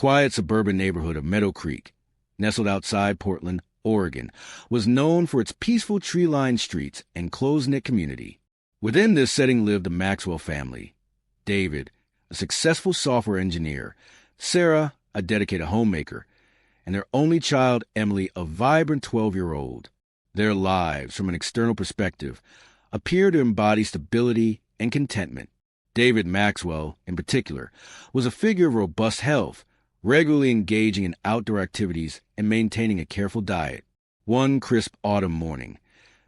quiet suburban neighborhood of Meadow Creek, nestled outside Portland, Oregon, was known for its peaceful tree-lined streets and close-knit community. Within this setting lived the Maxwell family. David, a successful software engineer, Sarah, a dedicated homemaker, and their only child, Emily, a vibrant 12-year-old. Their lives, from an external perspective, appear to embody stability and contentment. David Maxwell, in particular, was a figure of robust health, regularly engaging in outdoor activities and maintaining a careful diet. One crisp autumn morning,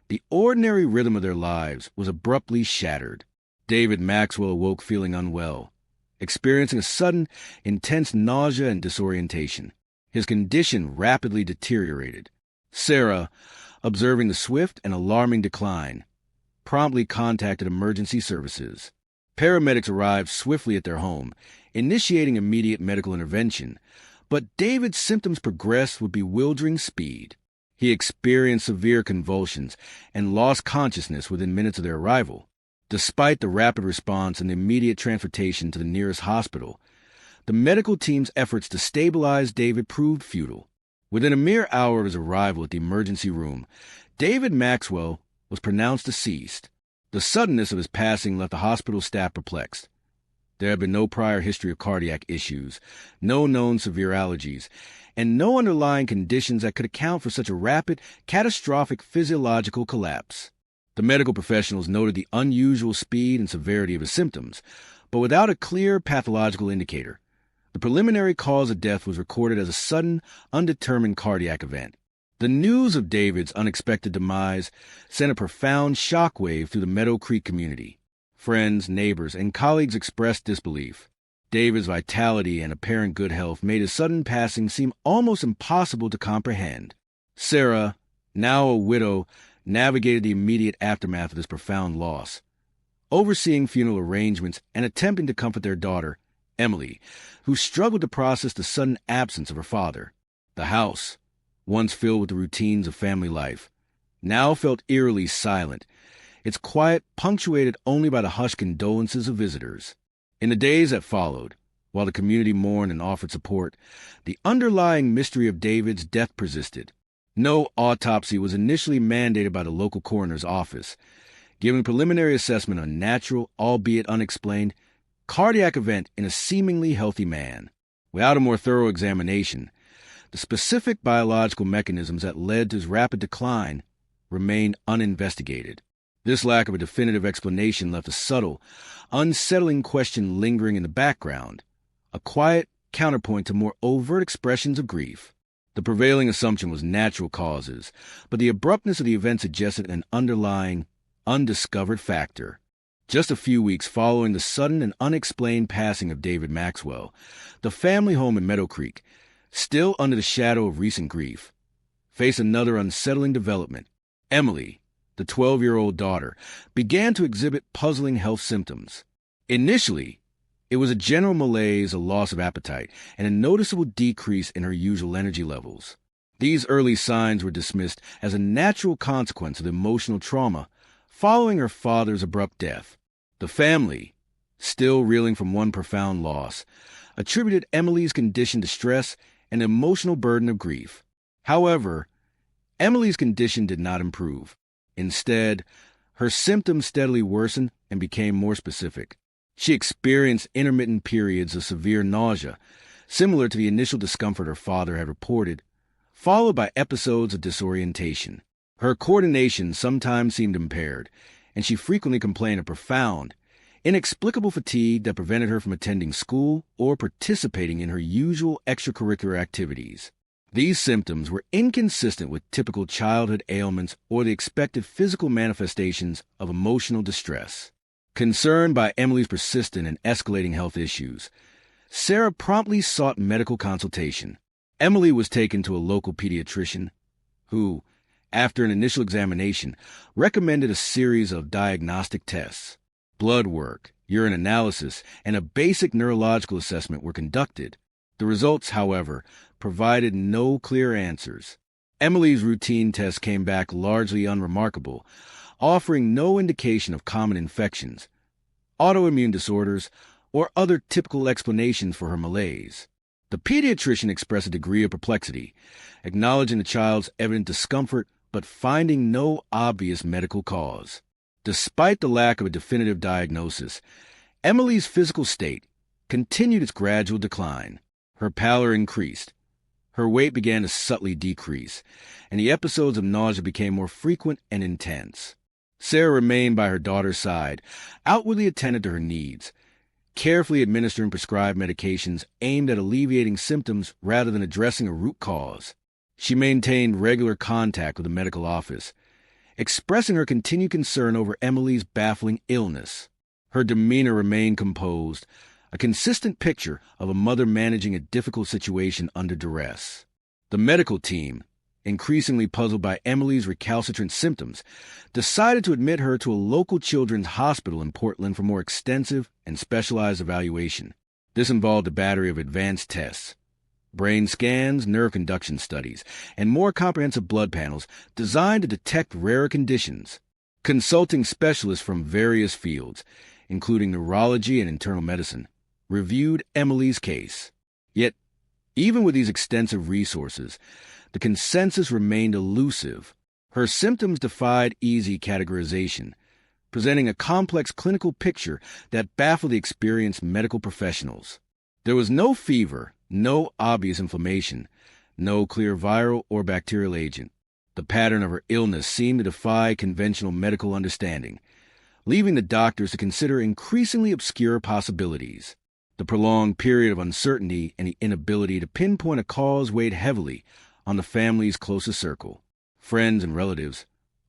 the ordinary rhythm of their lives was abruptly shattered. David Maxwell awoke feeling unwell, experiencing a sudden, intense nausea and disorientation. His condition rapidly deteriorated. Sarah, observing the swift and alarming decline, promptly contacted emergency services. Paramedics arrived swiftly at their home, initiating immediate medical intervention, but David's symptoms progressed with bewildering speed. He experienced severe convulsions and lost consciousness within minutes of their arrival. Despite the rapid response and the immediate transportation to the nearest hospital, the medical team's efforts to stabilize David proved futile. Within a mere hour of his arrival at the emergency room, David Maxwell was pronounced deceased. The suddenness of his passing left the hospital staff perplexed. There had been no prior history of cardiac issues, no known severe allergies, and no underlying conditions that could account for such a rapid, catastrophic physiological collapse. The medical professionals noted the unusual speed and severity of his symptoms, but without a clear pathological indicator. The preliminary cause of death was recorded as a sudden, undetermined cardiac event. The news of David's unexpected demise sent a profound shockwave through the Meadow Creek community. Friends, neighbors, and colleagues expressed disbelief. David's vitality and apparent good health made his sudden passing seem almost impossible to comprehend. Sarah, now a widow, navigated the immediate aftermath of this profound loss, overseeing funeral arrangements and attempting to comfort their daughter, Emily, who struggled to process the sudden absence of her father. The house, once filled with the routines of family life, now felt eerily silent, its quiet punctuated only by the hushed condolences of visitors. In the days that followed, while the community mourned and offered support, the underlying mystery of David's death persisted. No autopsy was initially mandated by the local coroner's office, giving preliminary assessment on natural, albeit unexplained, cardiac event in a seemingly healthy man. Without a more thorough examination, the specific biological mechanisms that led to his rapid decline remained uninvestigated. This lack of a definitive explanation left a subtle, unsettling question lingering in the background, a quiet counterpoint to more overt expressions of grief. The prevailing assumption was natural causes, but the abruptness of the event suggested an underlying, undiscovered factor. Just a few weeks following the sudden and unexplained passing of David Maxwell, the family home in Meadow Creek, still under the shadow of recent grief, faced another unsettling development. Emily, the 12-year-old daughter, began to exhibit puzzling health symptoms. Initially, it was a general malaise, a loss of appetite, and a noticeable decrease in her usual energy levels. These early signs were dismissed as a natural consequence of emotional trauma following her father's abrupt death. The family, still reeling from one profound loss, attributed Emily's condition to stress and the emotional burden of grief. However, Emily's condition did not improve. Instead, her symptoms steadily worsened and became more specific. She experienced intermittent periods of severe nausea, similar to the initial discomfort her father had reported, followed by episodes of disorientation. Her coordination sometimes seemed impaired, and she frequently complained of profound, inexplicable fatigue that prevented her from attending school or participating in her usual extracurricular activities. These symptoms were inconsistent with typical childhood ailments or the expected physical manifestations of emotional distress. Concerned by Emily's persistent and escalating health issues, Sarah promptly sought medical consultation. Emily was taken to a local pediatrician who, after an initial examination, recommended a series of diagnostic tests. Blood work, urine analysis, and a basic neurological assessment were conducted. The results, however, provided no clear answers. Emily's routine tests came back largely unremarkable, offering no indication of common infections, autoimmune disorders, or other typical explanations for her malaise. The pediatrician expressed a degree of perplexity, acknowledging the child's evident discomfort but finding no obvious medical cause. Despite the lack of a definitive diagnosis, Emily's physical state continued its gradual decline. Her pallor increased, her weight began to subtly decrease, and the episodes of nausea became more frequent and intense. Sarah remained by her daughter's side, outwardly attentive to her needs, carefully administering prescribed medications aimed at alleviating symptoms rather than addressing a root cause. She maintained regular contact with the medical office, expressing her continued concern over Emily's baffling illness. Her demeanor remained composed, a consistent picture of a mother managing a difficult situation under duress. The medical team, increasingly puzzled by Emily's recalcitrant symptoms, decided to admit her to a local children's hospital in Portland for more extensive and specialized evaluation. This involved a battery of advanced tests, brain scans, nerve conduction studies, and more comprehensive blood panels designed to detect rarer conditions. Consulting specialists from various fields, including neurology and internal medicine, reviewed Emily's case. Yet, even with these extensive resources, the consensus remained elusive. Her symptoms defied easy categorization, presenting a complex clinical picture that baffled the experienced medical professionals. There was no fever, no obvious inflammation, no clear viral or bacterial agent. The pattern of her illness seemed to defy conventional medical understanding, leaving the doctors to consider increasingly obscure possibilities. The prolonged period of uncertainty and the inability to pinpoint a cause weighed heavily on the family's closest circle. Friends and relatives,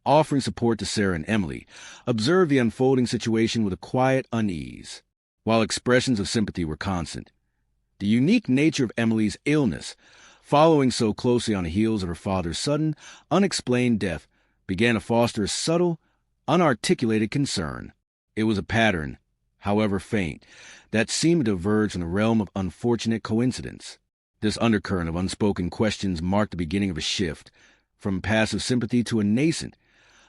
offering support to Sarah and Emily, observed the unfolding situation with a quiet unease. While expressions of sympathy were constant, the unique nature of Emily's illness, following so closely on the heels of her father's sudden, unexplained death, began to foster a subtle, unarticulated concern. It was a pattern, however faint, that seemed to diverge from the realm of unfortunate coincidence. This undercurrent of unspoken questions marked the beginning of a shift, from passive sympathy to a nascent,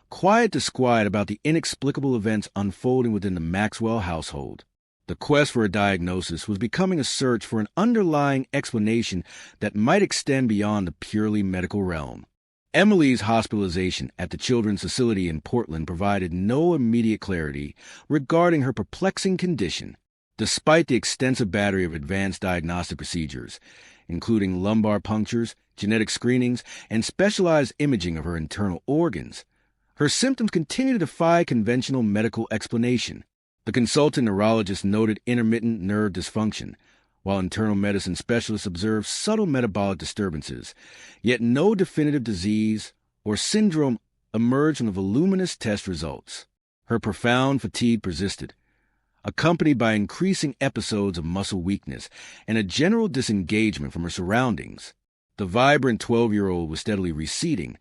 quiet disquiet about the inexplicable events unfolding within the Maxwell household. The quest for a diagnosis was becoming a search for an underlying explanation that might extend beyond the purely medical realm. Emily's hospitalization at the children's facility in Portland provided no immediate clarity regarding her perplexing condition. Despite the extensive battery of advanced diagnostic procedures, including lumbar punctures, genetic screenings, and specialized imaging of her internal organs, her symptoms continued to defy conventional medical explanation. The consultant neurologist noted intermittent nerve dysfunction, while internal medicine specialists observed subtle metabolic disturbances, yet no definitive disease or syndrome emerged from the voluminous test results. Her profound fatigue persisted, accompanied by increasing episodes of muscle weakness and a general disengagement from her surroundings. The vibrant 12-year-old was steadily receding,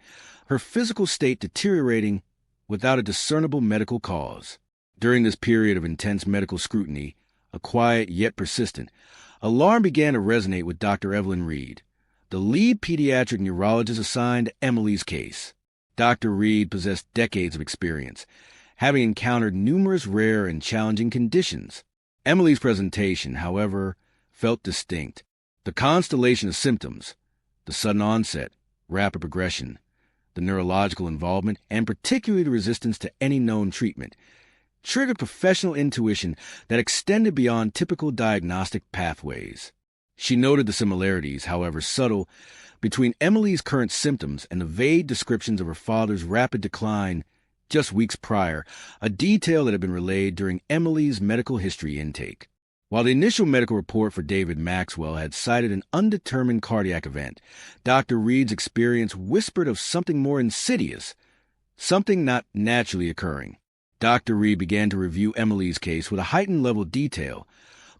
her physical state deteriorating without a discernible medical cause. During this period of intense medical scrutiny, a quiet yet persistent, alarm began to resonate with Dr. Evelyn Reed, the lead pediatric neurologist assigned to Emily's case. Dr. Reed possessed decades of experience, having encountered numerous rare and challenging conditions. Emily's presentation, however, felt distinct. The constellation of symptoms, the sudden onset, rapid progression, the neurological involvement, and particularly the resistance to any known treatment, triggered professional intuition that extended beyond typical diagnostic pathways. She noted the similarities, however subtle, between Emily's current symptoms and the vague descriptions of her father's rapid decline just weeks prior, a detail that had been relayed during Emily's medical history intake. While the initial medical report for David Maxwell had cited an undetermined cardiac event, Dr. Reed's experience whispered of something more insidious, something not naturally occurring. Dr. Reed began to review Emily's case with a heightened level of detail,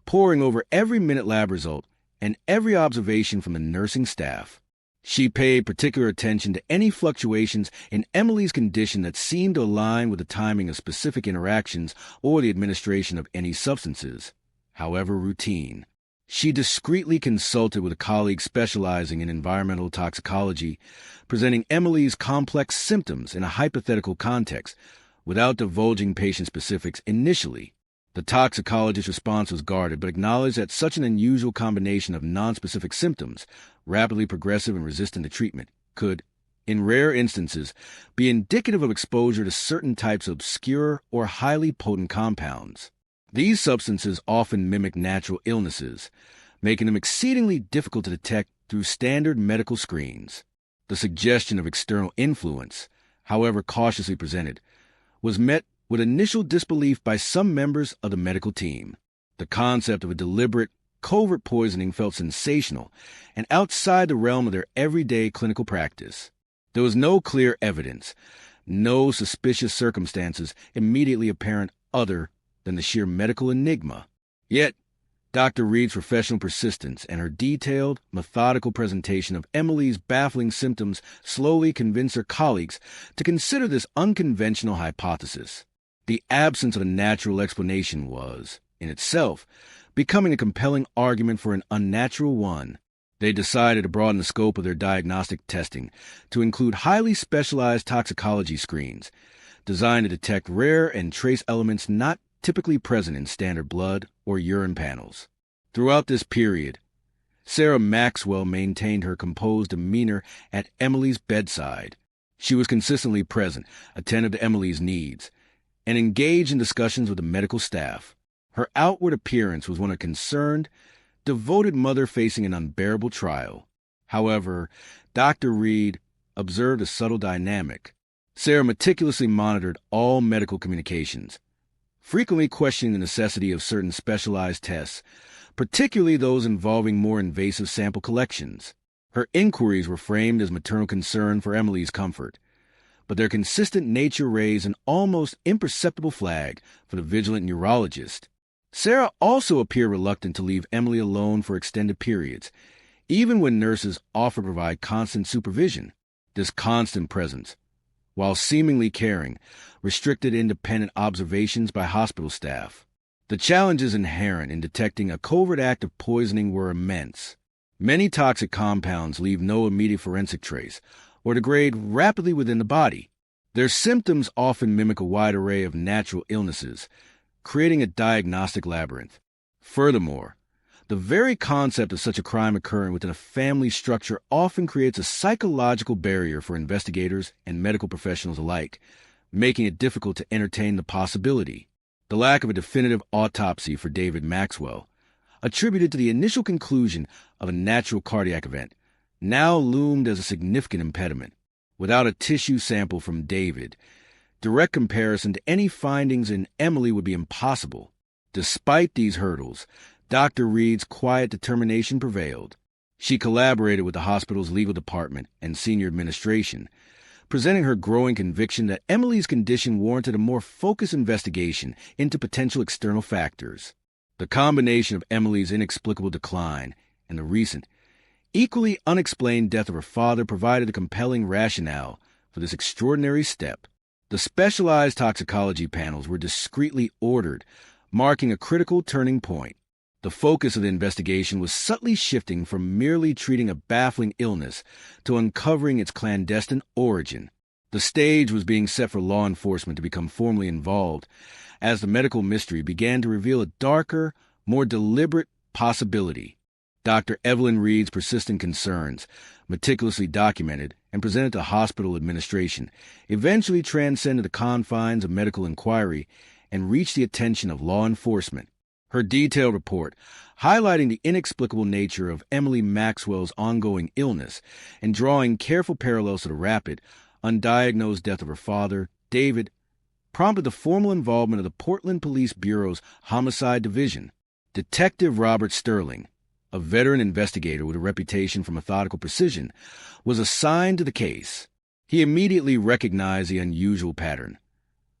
poring over every minute lab result and every observation from the nursing staff. She paid particular attention to any fluctuations in Emily's condition that seemed to align with the timing of specific interactions or the administration of any substances, however routine. She discreetly consulted with a colleague specializing in environmental toxicology, presenting Emily's complex symptoms in a hypothetical context, without divulging patient specifics initially. The toxicologist's response was guarded, but acknowledged that such an unusual combination of nonspecific symptoms, rapidly progressive and resistant to treatment, could, in rare instances, be indicative of exposure to certain types of obscure or highly potent compounds. These substances often mimic natural illnesses, making them exceedingly difficult to detect through standard medical screens. The suggestion of external influence, however cautiously presented, was met with initial disbelief by some members of the medical team. The concept of a deliberate, covert poisoning felt sensational and outside the realm of their everyday clinical practice. There was no clear evidence, no suspicious circumstances immediately apparent other than the sheer medical enigma. Yet, Dr. Reed's professional persistence and her detailed, methodical presentation of Emily's baffling symptoms slowly convinced her colleagues to consider this unconventional hypothesis. The absence of a natural explanation was, in itself, becoming a compelling argument for an unnatural one. They decided to broaden the scope of their diagnostic testing to include highly specialized toxicology screens designed to detect rare and trace elements not typically present in standard blood or urine panels. Throughout this period, Sarah Maxwell maintained her composed demeanor at Emily's bedside. She was consistently present, attentive to Emily's needs, and engaged in discussions with the medical staff. Her outward appearance was one of concerned, devoted mother facing an unbearable trial. However, Dr. Reed observed a subtle dynamic. Sarah meticulously monitored all medical communications, frequently questioning the necessity of certain specialized tests, particularly those involving more invasive sample collections. Her inquiries were framed as maternal concern for Emily's comfort, but their consistent nature raised an almost imperceptible flag for the vigilant neurologist. Sarah also appeared reluctant to leave Emily alone for extended periods, even when nurses offered to provide constant supervision. This constant presence, while seemingly caring, restricted independent observations by hospital staff. The challenges inherent in detecting a covert act of poisoning were immense. Many toxic compounds leave no immediate forensic trace or degrade rapidly within the body. Their symptoms often mimic a wide array of natural illnesses, creating a diagnostic labyrinth. Furthermore, the very concept of such a crime occurring within a family structure often creates a psychological barrier for investigators and medical professionals alike, making it difficult to entertain the possibility. The lack of a definitive autopsy for David Maxwell, attributed to the initial conclusion of a natural cardiac event, now loomed as a significant impediment. Without a tissue sample from David, direct comparison to any findings in Emily would be impossible. Despite these hurdles, Dr. Reed's quiet determination prevailed. She collaborated with the hospital's legal department and senior administration, presenting her growing conviction that Emily's condition warranted a more focused investigation into potential external factors. The combination of Emily's inexplicable decline and the recent, equally unexplained death of her father provided a compelling rationale for this extraordinary step. The specialized toxicology panels were discreetly ordered, marking a critical turning point. The focus of the investigation was subtly shifting from merely treating a baffling illness to uncovering its clandestine origin. The stage was being set for law enforcement to become formally involved, as the medical mystery began to reveal a darker, more deliberate possibility. Dr. Evelyn Reed's persistent concerns, meticulously documented and presented to hospital administration, eventually transcended the confines of medical inquiry and reached the attention of law enforcement. Her detailed report, highlighting the inexplicable nature of Emily Maxwell's ongoing illness and drawing careful parallels to the rapid, undiagnosed death of her father, David, prompted the formal involvement of the Portland Police Bureau's Homicide Division. Detective Robert Sterling, a veteran investigator with a reputation for methodical precision, was assigned to the case. He immediately recognized the unusual pattern,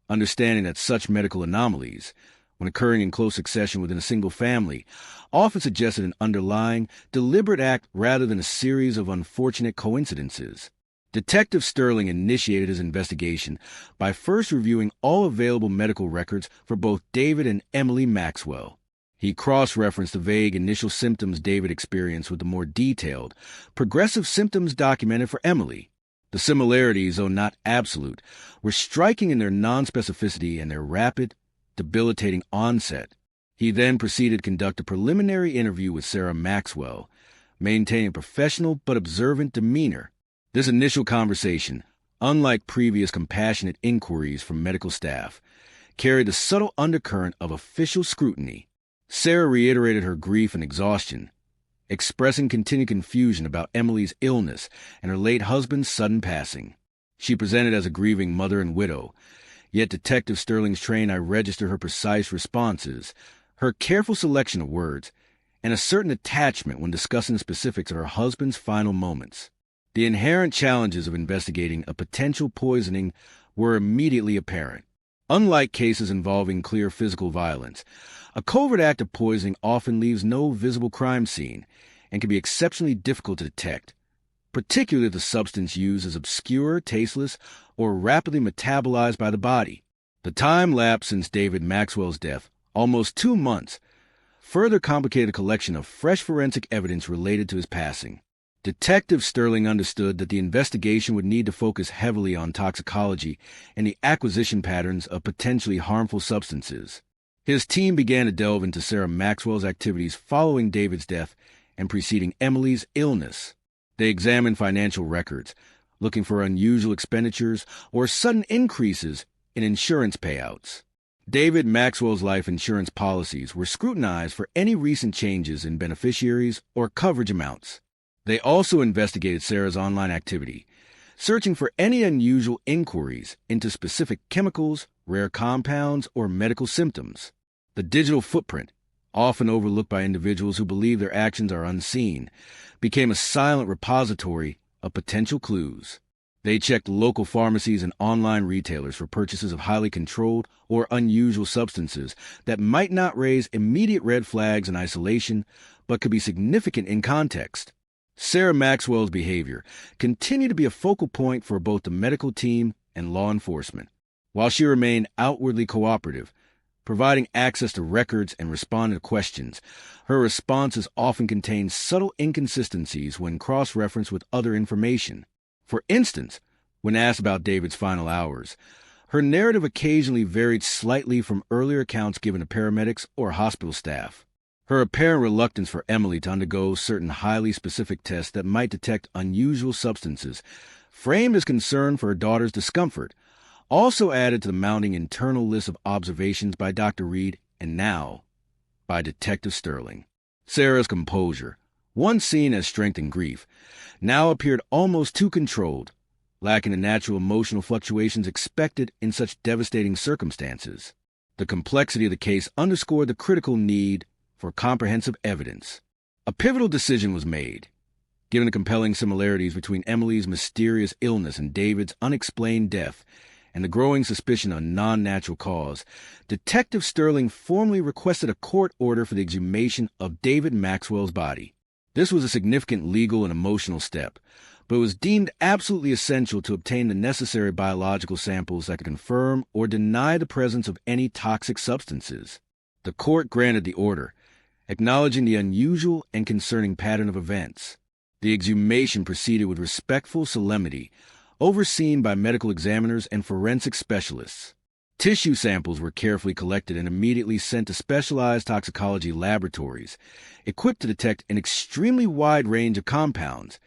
understanding that such medical anomalies, when occurring in close succession within a single family, often suggested an underlying, deliberate act rather than a series of unfortunate coincidences. Detective Sterling initiated his investigation by first reviewing all available medical records for both David and Emily Maxwell. He cross-referenced the vague initial symptoms David experienced with the more detailed, progressive symptoms documented for Emily. The similarities, though not absolute, were striking in their non-specificity and their rapid, debilitating onset. He then proceeded to conduct a preliminary interview with Sarah Maxwell, maintaining a professional but observant demeanor. This initial conversation, unlike previous compassionate inquiries from medical staff, carried the subtle undercurrent of official scrutiny. Sarah reiterated her grief and exhaustion, expressing continued confusion about Emily's illness and her late husband's sudden passing. She presented as a grieving mother and widow, yet Detective Sterling's trained eye registered her precise responses, her careful selection of words, and a certain attachment when discussing the specifics of her husband's final moments. The inherent challenges of investigating a potential poisoning were immediately apparent. Unlike cases involving clear physical violence, a covert act of poisoning often leaves no visible crime scene and can be exceptionally difficult to detect, particularly if the substance used is obscure, tasteless, or rapidly metabolized by the body. The time lapse since David Maxwell's death, almost 2 months, further complicated a collection of fresh forensic evidence related to his passing. Detective Sterling understood that the investigation would need to focus heavily on toxicology and the acquisition patterns of potentially harmful substances. His team began to delve into Sarah Maxwell's activities following David's death and preceding Emily's illness. They examined financial records, looking for unusual expenditures or sudden increases in insurance payouts. David Maxwell's life insurance policies were scrutinized for any recent changes in beneficiaries or coverage amounts. They also investigated Sarah's online activity, searching for any unusual inquiries into specific chemicals, rare compounds, or medical symptoms. The digital footprint, often overlooked by individuals who believe their actions are unseen, became a silent repository of potential clues. They checked local pharmacies and online retailers for purchases of highly controlled or unusual substances that might not raise immediate red flags in isolation, but could be significant in context. Sarah Maxwell's behavior continued to be a focal point for both the medical team and law enforcement. While she remained outwardly cooperative, providing access to records and responding to questions, her responses often contained subtle inconsistencies when cross-referenced with other information. For instance, when asked about David's final hours, her narrative occasionally varied slightly from earlier accounts given to paramedics or hospital staff. Her apparent reluctance for Emily to undergo certain highly specific tests that might detect unusual substances, framed as concern for her daughter's discomfort, also added to the mounting internal list of observations by Dr. Reed and now by Detective Sterling. Sarah's composure, once seen as strength and grief, now appeared almost too controlled, lacking the natural emotional fluctuations expected in such devastating circumstances. The complexity of the case underscored the critical need for comprehensive evidence. A pivotal decision was made. Given the compelling similarities between Emily's mysterious illness and David's unexplained death, and the growing suspicion of a non-natural cause, Detective Sterling formally requested a court order for the exhumation of David Maxwell's body. This was a significant legal and emotional step, but it was deemed absolutely essential to obtain the necessary biological samples that could confirm or deny the presence of any toxic substances. The court granted the order, acknowledging the unusual and concerning pattern of events. The exhumation proceeded with respectful solemnity, overseen by medical examiners and forensic specialists. Tissue samples were carefully collected and immediately sent to specialized toxicology laboratories, equipped to detect an extremely wide range of compounds,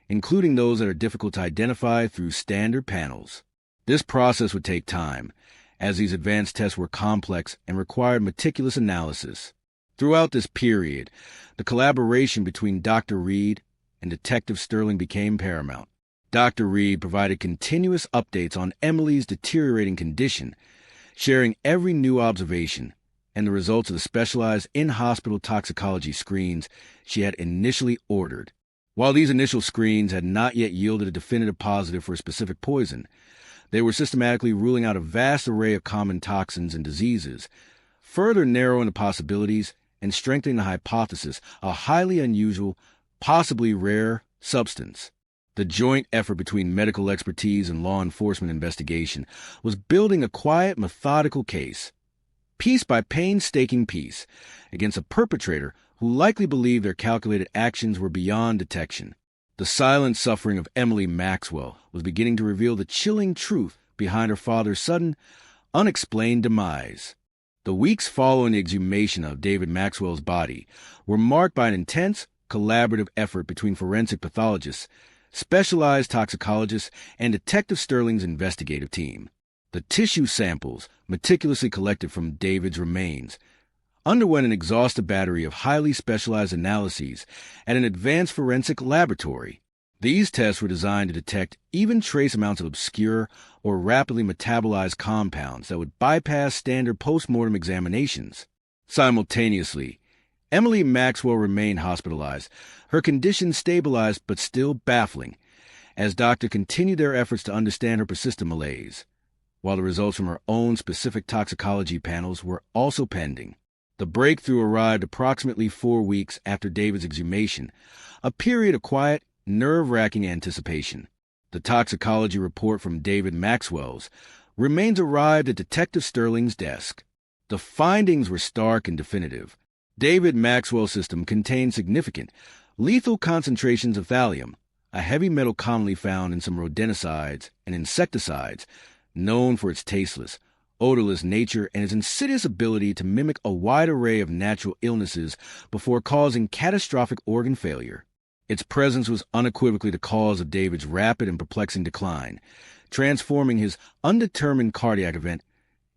including those that are difficult to identify through standard panels. This process would take time, as these advanced tests were complex and required meticulous analysis. Throughout this period, the collaboration between Dr. Reed and Detective Sterling became paramount. Dr. Reed provided continuous updates on Emily's deteriorating condition, sharing every new observation and the results of the specialized in-hospital toxicology screens she had initially ordered. While these initial screens had not yet yielded a definitive positive for a specific poison, they were systematically ruling out a vast array of common toxins and diseases, further narrowing the possibilities and strengthening the hypothesis of a highly unusual, possibly rare substance. The joint effort between medical expertise and law enforcement investigation was building a quiet, methodical case, piece by painstaking piece, against a perpetrator who likely believed their calculated actions were beyond detection. The silent suffering of Emily Maxwell was beginning to reveal the chilling truth behind her father's sudden, unexplained demise. The weeks following the exhumation of David Maxwell's body were marked by an intense, collaborative effort between forensic pathologists, specialized toxicologists, and Detective Sterling's investigative team. The tissue samples, meticulously collected from David's remains, underwent an exhaustive battery of highly specialized analyses at an advanced forensic laboratory. These tests were designed to detect even trace amounts of obscure or rapidly metabolized compounds that would bypass standard postmortem examinations. Simultaneously, Emily Maxwell remained hospitalized, her condition stabilized but still baffling, as doctors continued their efforts to understand her persistent malaise, while the results from her own specific toxicology panels were also pending. The breakthrough arrived approximately 4 weeks after David's exhumation, a period of quiet, nerve-wracking anticipation. The toxicology report from David Maxwell's remains arrived at Detective Sterling's desk. The findings were stark and definitive. David Maxwell's system contained significant, lethal concentrations of thallium, a heavy metal commonly found in some rodenticides and insecticides, known for its tasteless, odorless nature and its insidious ability to mimic a wide array of natural illnesses before causing catastrophic organ failure. Its presence was unequivocally the cause of David's rapid and perplexing decline, transforming his undetermined cardiac event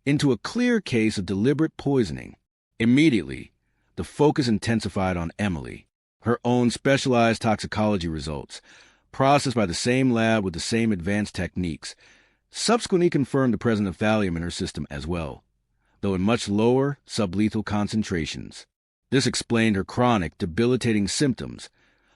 into a clear case of deliberate poisoning. Immediately, the focus intensified on Emily. Her own specialized toxicology results, processed by the same lab with the same advanced techniques, subsequently confirmed the presence of thallium in her system as well, though in much lower, sublethal concentrations. This explained her chronic, debilitating symptoms,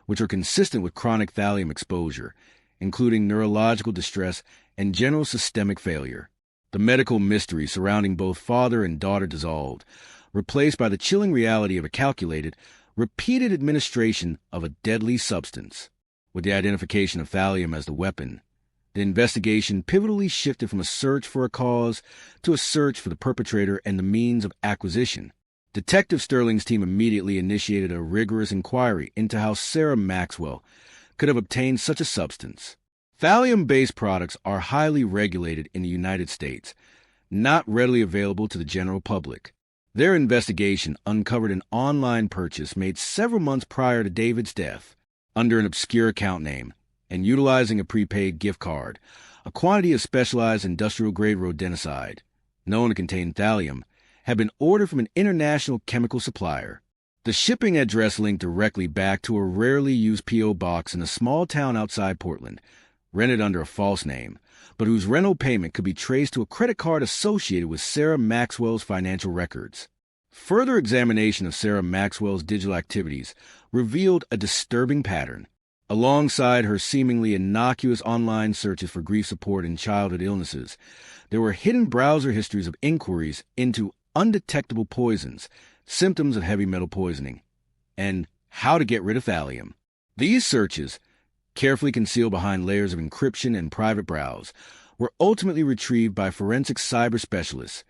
which were consistent with chronic thallium exposure, including neurological distress and general systemic failure. The medical mystery surrounding both father and daughter dissolved, replaced by the chilling reality of a calculated, repeated administration of a deadly substance. With the identification of thallium as the weapon, the investigation pivotally shifted from a search for a cause to a search for the perpetrator and the means of acquisition. Detective Sterling's team immediately initiated a rigorous inquiry into how Sarah Maxwell could have obtained such a substance. Thallium-based products are highly regulated in the United States, not readily available to the general public. Their investigation uncovered an online purchase made several months prior to David's death, under an obscure account name, and utilizing a prepaid gift card. A quantity of specialized industrial-grade rodenticide, known to contain thallium, had been ordered from an international chemical supplier. The shipping address linked directly back to a rarely used P.O. box in a small town outside Portland, rented under a false name, but whose rental payment could be traced to a credit card associated with Sarah Maxwell's financial records. Further examination of Sarah Maxwell's digital activities revealed a disturbing pattern. Alongside her seemingly innocuous online searches for grief support and childhood illnesses, there were hidden browser histories of inquiries into undetectable poisons, symptoms of heavy metal poisoning, and how to get rid of thallium. These searches, carefully concealed behind layers of encryption and private browse, were ultimately retrieved by forensic cyber specialists,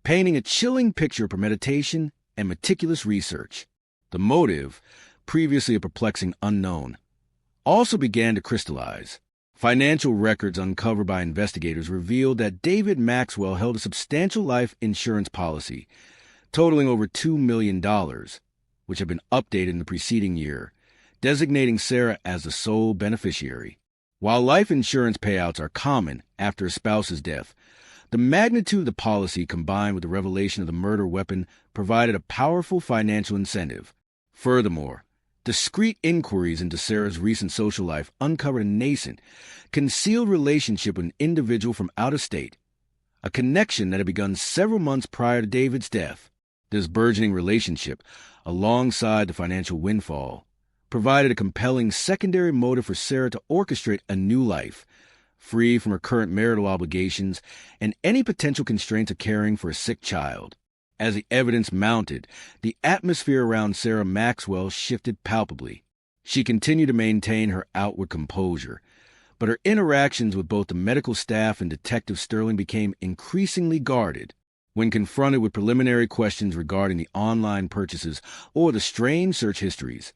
painting a chilling picture of premeditation and meticulous research. The motive, previously a perplexing unknown, also began to crystallize. Financial records uncovered by investigators revealed that David Maxwell held a substantial life insurance policy, totaling over $2 million, which had been updated in the preceding year, designating Sarah as the sole beneficiary. While life insurance payouts are common after a spouse's death, the magnitude of the policy combined with the revelation of the murder weapon provided a powerful financial incentive. Furthermore, discreet inquiries into Sarah's recent social life uncovered a nascent, concealed relationship with an individual from out of state, a connection that had begun several months prior to David's death. This burgeoning relationship, alongside the financial windfall, provided a compelling secondary motive for Sarah to orchestrate a new life, free from her current marital obligations and any potential constraints of caring for a sick child. As the evidence mounted, the atmosphere around Sarah Maxwell shifted palpably. She continued to maintain her outward composure, but her interactions with both the medical staff and Detective Sterling became increasingly guarded. When confronted with preliminary questions regarding the online purchases or the strange search histories,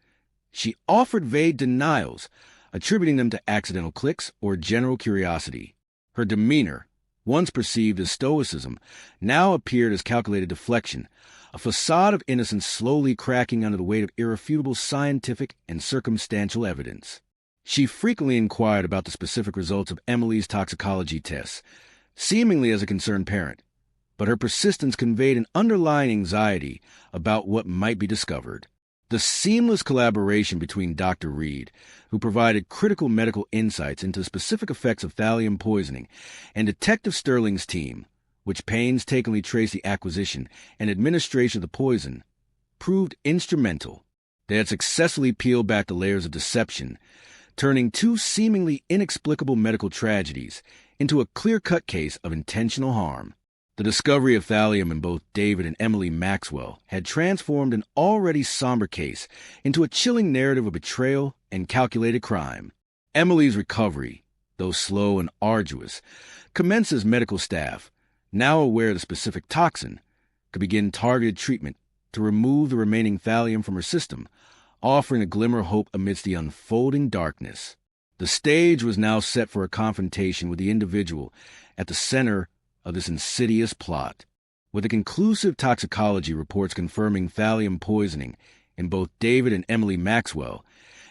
she offered vague denials, attributing them to accidental clicks or general curiosity. Her demeanor, once perceived as stoicism, now appeared as calculated deflection, a facade of innocence slowly cracking under the weight of irrefutable scientific and circumstantial evidence. She frequently inquired about the specific results of Emily's toxicology tests, seemingly as a concerned parent, but her persistence conveyed an underlying anxiety about what might be discovered. The seamless collaboration between Dr. Reed, who provided critical medical insights into the specific effects of thallium poisoning, and Detective Sterling's team, which painstakingly traced the acquisition and administration of the poison, proved instrumental. They had successfully peeled back the layers of deception, turning two seemingly inexplicable medical tragedies into a clear-cut case of intentional harm. The discovery of thallium in both David and Emily Maxwell had transformed an already somber case into a chilling narrative of betrayal and calculated crime. Emily's recovery, though slow and arduous, commenced as medical staff, now aware of the specific toxin, could begin targeted treatment to remove the remaining thallium from her system, offering a glimmer of hope amidst the unfolding darkness. The stage was now set for a confrontation with the individual at the center of this insidious plot. With the conclusive toxicology reports confirming thallium poisoning in both David and Emily Maxwell,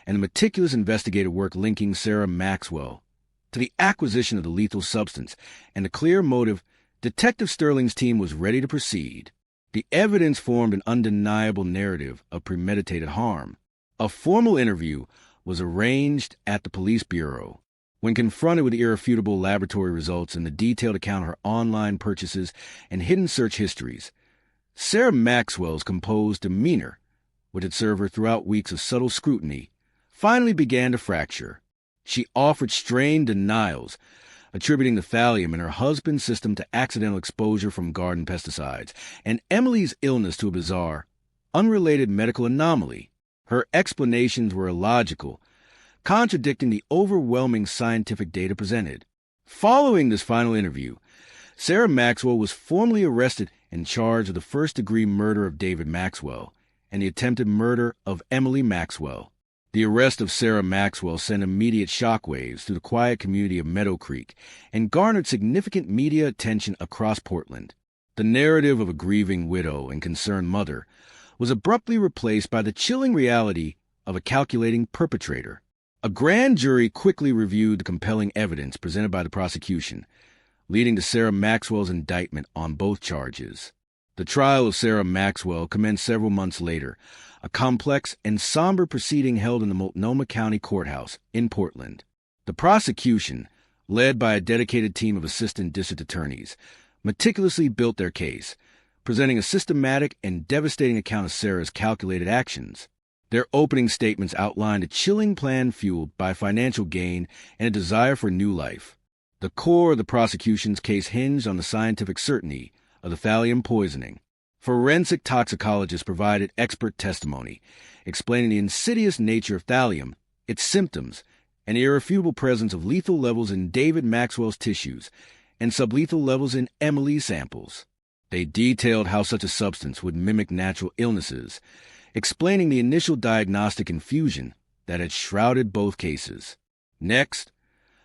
and the meticulous investigative work linking Sarah Maxwell to the acquisition of the lethal substance and a clear motive, Detective Sterling's team was ready to proceed. The evidence formed an undeniable narrative of premeditated harm. A formal interview was arranged at the police bureau. When confronted with the irrefutable laboratory results and the detailed account of her online purchases and hidden search histories, Sarah Maxwell's composed demeanor, which had served her throughout weeks of subtle scrutiny, finally began to fracture. She offered strained denials, attributing the thallium in her husband's system to accidental exposure from garden pesticides, and Emily's illness to a bizarre, unrelated medical anomaly. Her explanations were illogical, contradicting the overwhelming scientific data presented. Following this final interview, Sarah Maxwell was formally arrested and charged with the first-degree murder of David Maxwell and the attempted murder of Emily Maxwell. The arrest of Sarah Maxwell sent immediate shockwaves through the quiet community of Meadow Creek and garnered significant media attention across Portland. The narrative of a grieving widow and concerned mother was abruptly replaced by the chilling reality of a calculating perpetrator. A grand jury quickly reviewed the compelling evidence presented by the prosecution, leading to Sarah Maxwell's indictment on both charges. The trial of Sarah Maxwell commenced several months later, a complex and somber proceeding held in the Multnomah County Courthouse in Portland. The prosecution, led by a dedicated team of assistant district attorneys, meticulously built their case, presenting a systematic and devastating account of Sarah's calculated actions. Their opening statements outlined a chilling plan fueled by financial gain and a desire for a new life. The core of the prosecution's case hinged on the scientific certainty of the thallium poisoning. Forensic toxicologists provided expert testimony, explaining the insidious nature of thallium, its symptoms, and the irrefutable presence of lethal levels in David Maxwell's tissues and sublethal levels in Emily's samples. They detailed how such a substance would mimic natural illnesses, explaining the initial diagnostic confusion that had shrouded both cases. Next,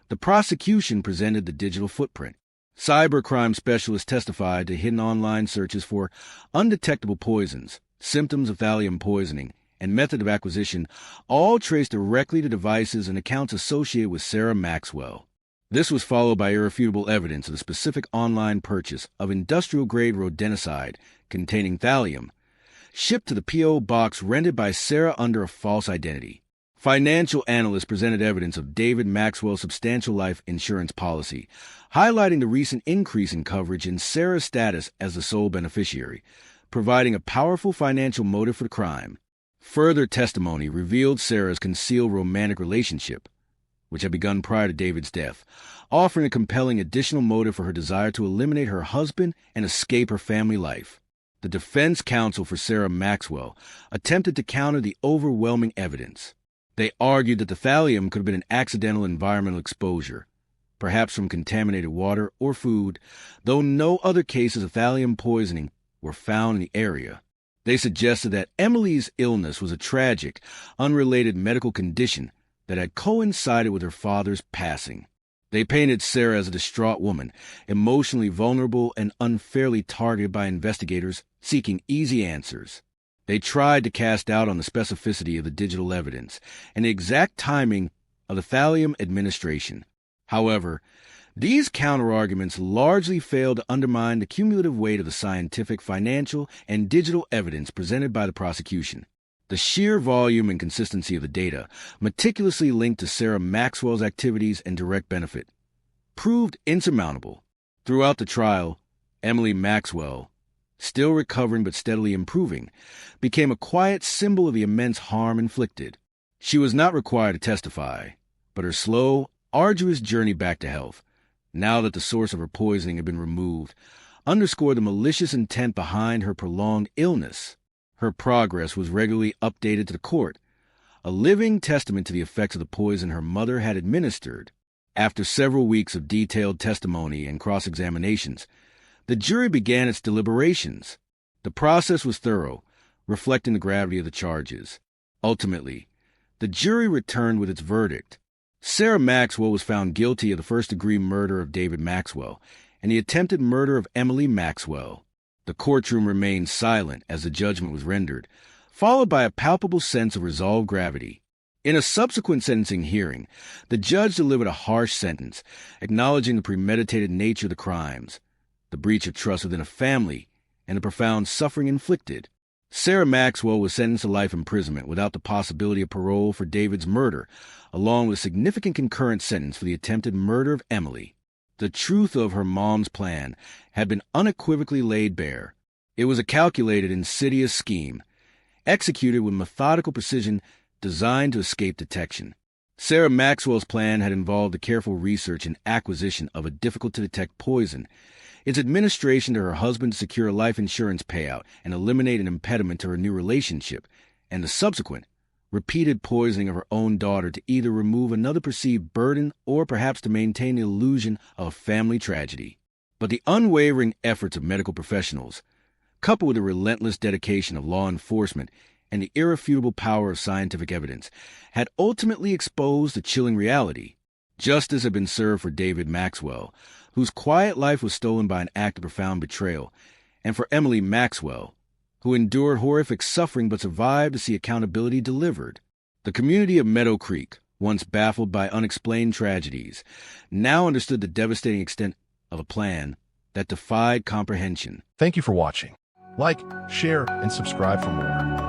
the prosecution presented the digital footprint. Cybercrime specialists testified to hidden online searches for undetectable poisons, symptoms of thallium poisoning, and method of acquisition, all traced directly to devices and accounts associated with Sarah Maxwell. This was followed by irrefutable evidence of the specific online purchase of industrial-grade rodenticide containing thallium, shipped to the P.O. box rented by Sarah under a false identity. Financial analysts presented evidence of David Maxwell's substantial life insurance policy, highlighting the recent increase in coverage and Sarah's status as the sole beneficiary, providing a powerful financial motive for the crime. Further testimony revealed Sarah's concealed romantic relationship, which had begun prior to David's death, offering a compelling additional motive for her desire to eliminate her husband and escape her family life. The defense counsel for Sarah Maxwell attempted to counter the overwhelming evidence. They argued that the thallium could have been an accidental environmental exposure, perhaps from contaminated water or food, though no other cases of thallium poisoning were found in the area. They suggested that Emily's illness was a tragic, unrelated medical condition that had coincided with her father's passing. They painted Sarah as a distraught woman, emotionally vulnerable and unfairly targeted by investigators seeking easy answers. They tried to cast doubt on the specificity of the digital evidence and the exact timing of the thallium administration. However, these counterarguments largely failed to undermine the cumulative weight of the scientific, financial, and digital evidence presented by the prosecution. The sheer volume and consistency of the data, meticulously linked to Sarah Maxwell's activities and direct benefit, proved insurmountable. Throughout the trial, Emily Maxwell, still recovering but steadily improving, became a quiet symbol of the immense harm inflicted. She was not required to testify, but her slow, arduous journey back to health, now that the source of her poisoning had been removed, underscored the malicious intent behind her prolonged illness. Her progress was regularly updated to the court, a living testament to the effects of the poison her mother had administered. After several weeks of detailed testimony and cross-examinations, the jury began its deliberations. The process was thorough, reflecting the gravity of the charges. Ultimately, the jury returned with its verdict. Sarah Maxwell was found guilty of the first-degree murder of David Maxwell and the attempted murder of Emily Maxwell. The courtroom remained silent as the judgment was rendered, followed by a palpable sense of resolved gravity. In a subsequent sentencing hearing, the judge delivered a harsh sentence, acknowledging the premeditated nature of the crimes, the breach of trust within a family, and the profound suffering inflicted. Sarah Maxwell was sentenced to life imprisonment without the possibility of parole for David's murder, along with a significant concurrent sentence for the attempted murder of Emily. The truth of her mom's plan had been unequivocally laid bare. It was a calculated, insidious scheme, executed with methodical precision designed to escape detection. Sarah Maxwell's plan had involved the careful research and acquisition of a difficult-to-detect poison, its administration to her husband to secure a life insurance payout and eliminate an impediment to her new relationship, and the subsequent, repeated poisoning of her own daughter to either remove another perceived burden or perhaps to maintain the illusion of a family tragedy. But the unwavering efforts of medical professionals, coupled with the relentless dedication of law enforcement and the irrefutable power of scientific evidence, had ultimately exposed the chilling reality. Justice had been served for David Maxwell, whose quiet life was stolen by an act of profound betrayal, and for Emily Maxwell, who endured horrific suffering but survived to see accountability delivered. The community of Meadow Creek, once baffled by unexplained tragedies, now understood the devastating extent of a plan that defied comprehension. Thank you for watching. Like, share, and subscribe for more.